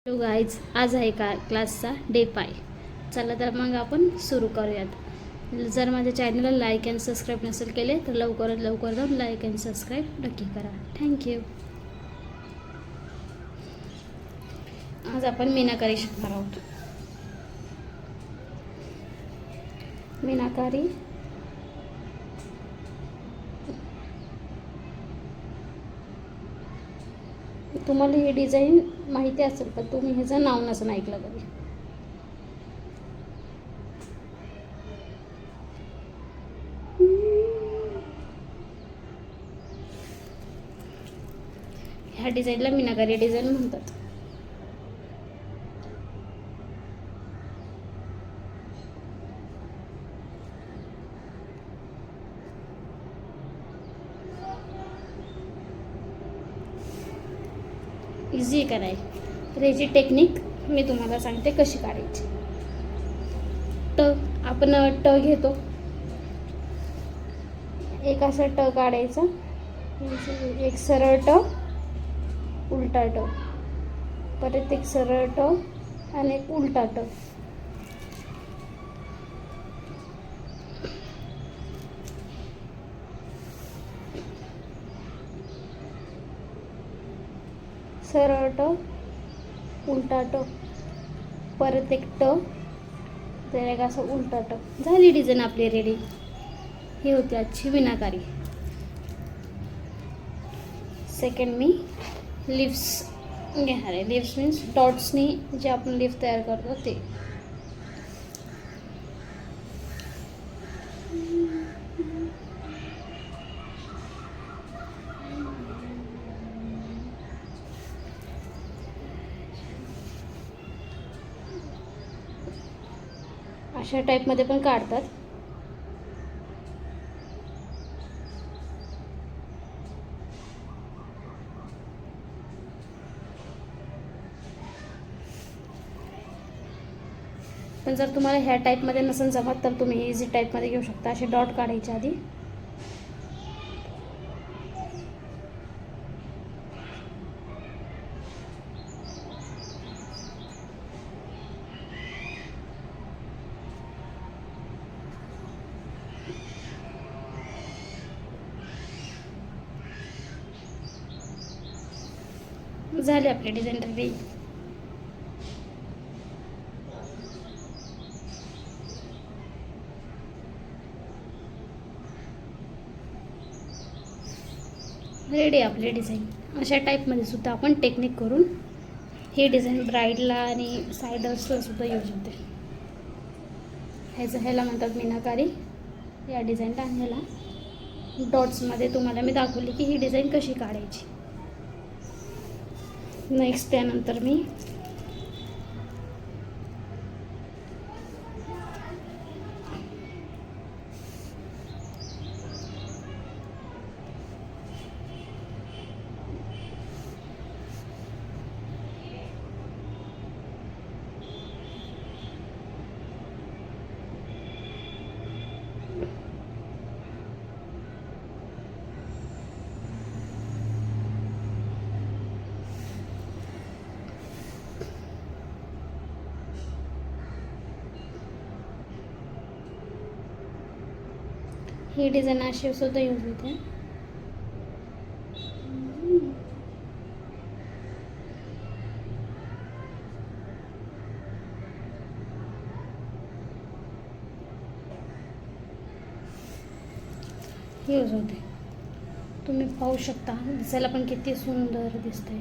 Hello guys, आज आहे का क्लासचा डे 5. चला तर मग आपण सुरू करूयात. जर माझ्या चॅनलला लाईक अँड सबस्क्राईब नसेल केले तर लवकरात लवकर जाऊन लाईक अँड सबस्क्राईब नक्की करा. थँक्यू. आज आपण मीनाकारी शिकणार आहोत. मीनाकारी तुम्हाला हे डिझाईन माहिती असेल पण तुम्ही ह्याचं नाव नसेल ऐकलं कधी. ह्या डिझाईनला मीनाकारी डिझाईन म्हणतात. इझी आहे का नाही? तर याची टेक्निक मी तुम्हाला सांगते कशी काढायची. आपण ट घेतो, एक असा ट काढायचा, एक सरळ ट, उलटा ट, परत एक सरळ ट आणि एक उलटा ट. सरळ ट, उलटा ट, परत एक ट, तर एक असं उलटा ट. झाली डिझाईन आपली रेडी. ही होती आजची मीनाकारी. सेकंड मी लिव्स घेणार आहे. लिव्स मीन्स डॉट्सनी जे आपण लिव्स तयार करतो ते. अशा टाईपमध्ये पण काढतात. पण जर तुम्हाला ह्या टाईपमध्ये नसेल जमत तर तुम्ही इझी टाईपमध्ये घेऊ शकता. असे डॉट काढायचे आधी. झाले आपले डिझाईन रेडी. रेडी आपले डिझाईन. अशा टाईपमध्ये सुद्धा आपण टेक्निक करून ही डिझाईन ब्राईडला आणि सायडर्सला सुद्धा यूज होते. ह्याला म्हणतात मीनाकारी या डिझाईनला. आणि ह्याला डॉट्समध्ये तुम्हाला मी दाखवली की ही डिझाईन कशी काढायची. नेक्स्ट त्यानंतर मी ही डिझाईन अशी सुद्धा यूज होते. यूज होते. तुम्ही पाहू शकता दिसायला पण किती सुंदर दिसते.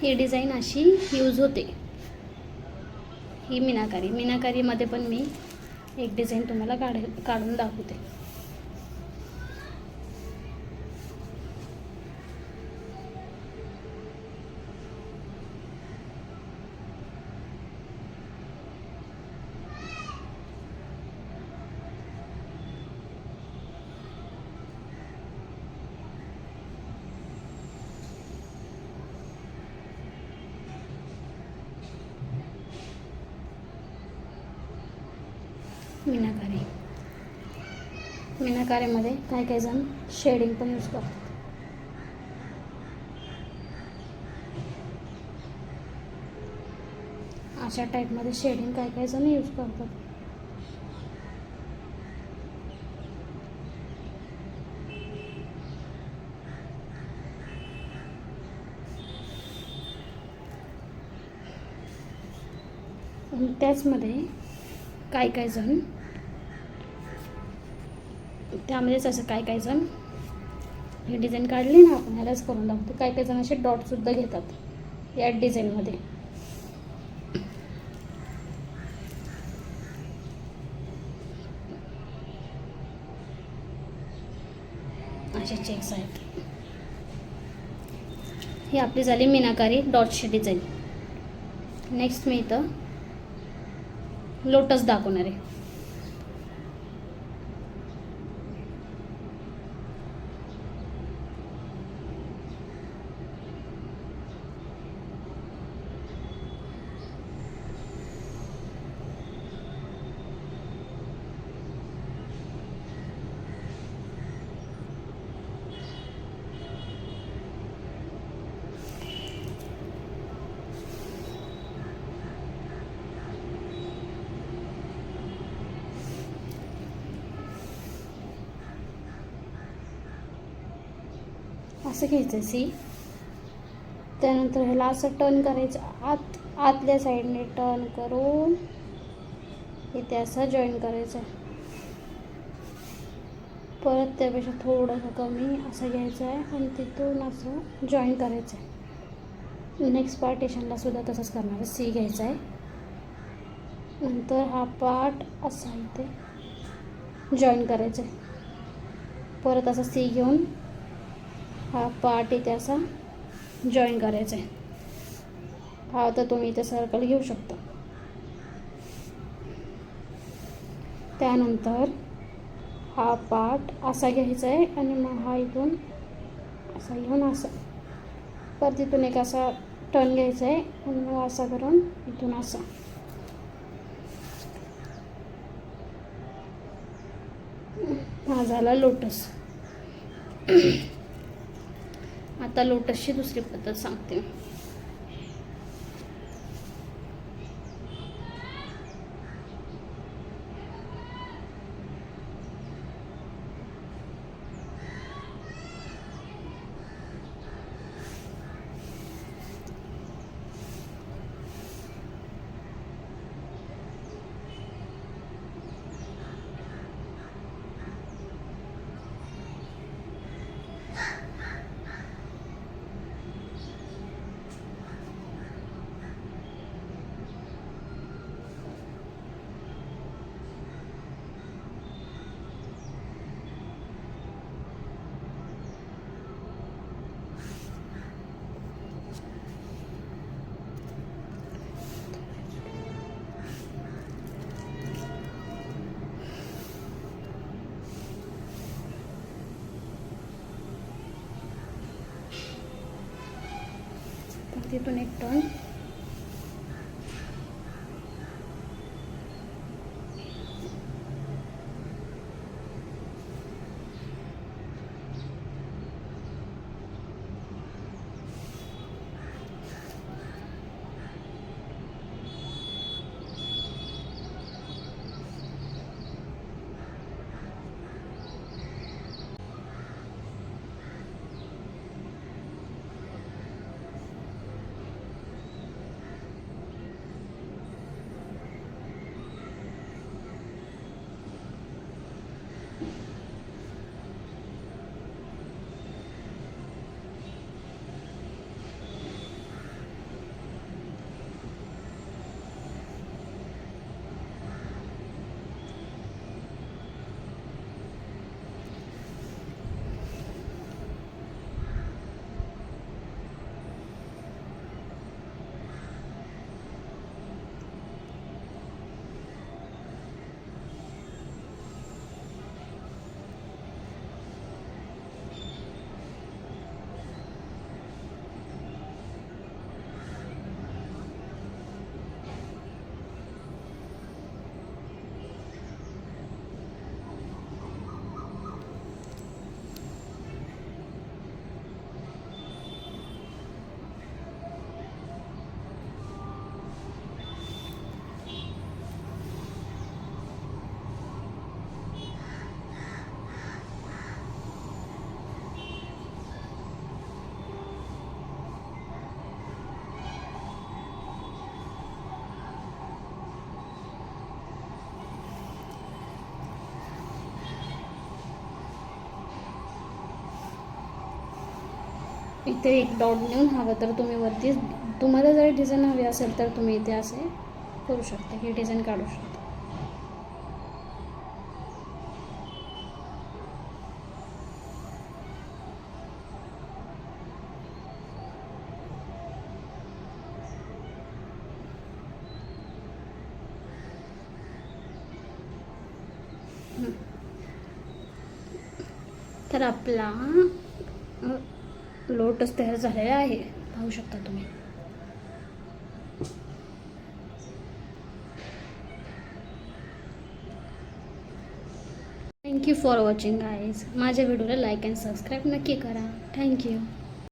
ही डिझाईन अशी यूज होते. ही मीनाकारीमध्ये पण मी एक डिझाईन तुम्हाला काढून दाखवते. मीनाकारीमध्ये काही जण शेडिंग पण यूज करतात. अशा टाईपमध्ये शेडिंग काय काय जण यूज करतात. आणि त्याचमध्ये काय काय जण त्यामध्येच असं काय काय जण हे डिझाईन काढली ना आपण ह्यालाच करून दाखवतो. काय काय जण असे डॉटसुद्धा घेतात या डिझाईनमध्ये. असे चेक्स आहेत. ही आपली झाली मीनाकारी डॉट्सची डिझाईन. नेक्स्ट मी इथं लोटस दाखवणार आहे. असं घ्यायचं सी. त्यानंतर ह्याला असं टर्न करायचं आतल्या साईडने टर्न करून इथे असं जॉईन करायचं. परत त्यापेक्षा थोडंसं कमी असं घ्यायचं आहे आणि तिथून असं जॉईन करायचं आहे. नेक्स्ट पार्टिशनला सुद्धा तसंच करणार आहे. सी घ्यायचा आहे. नंतर हा पार्ट असा इथे जॉईन करायचा आहे. परत असा सी घेऊन हा पार्ट इथे असा जॉईन करायचा आहे. हा तर तुम्ही इथे सर्कल घेऊ शकता. त्यानंतर हा पार्ट असा घ्यायचा आहे आणि मग हा इथून असा घेऊन असं परत इथून एक असा टर्न घ्यायचा आहे आणि मग असा करून इथून असं. हा झाला लोटस. आता लोटसची दुसरी पद्धत सांगते. तिथून एक टर्न इथे एक डॉट नेऊन हवं तर तुम्ही वरती, तुम्हाला जर डिझाईन हवी असेल तर तुम्ही इथे असे करू शकता, ही डिझाईन काढू शकता. तर आपला लोटस तयार झालेला आहे, पाहू शकता तुम्ही. Thank you for watching guys. माझ्या व्हिडिओला लाईक अँड सबस्क्राईब नक्की करा. थँक्यू.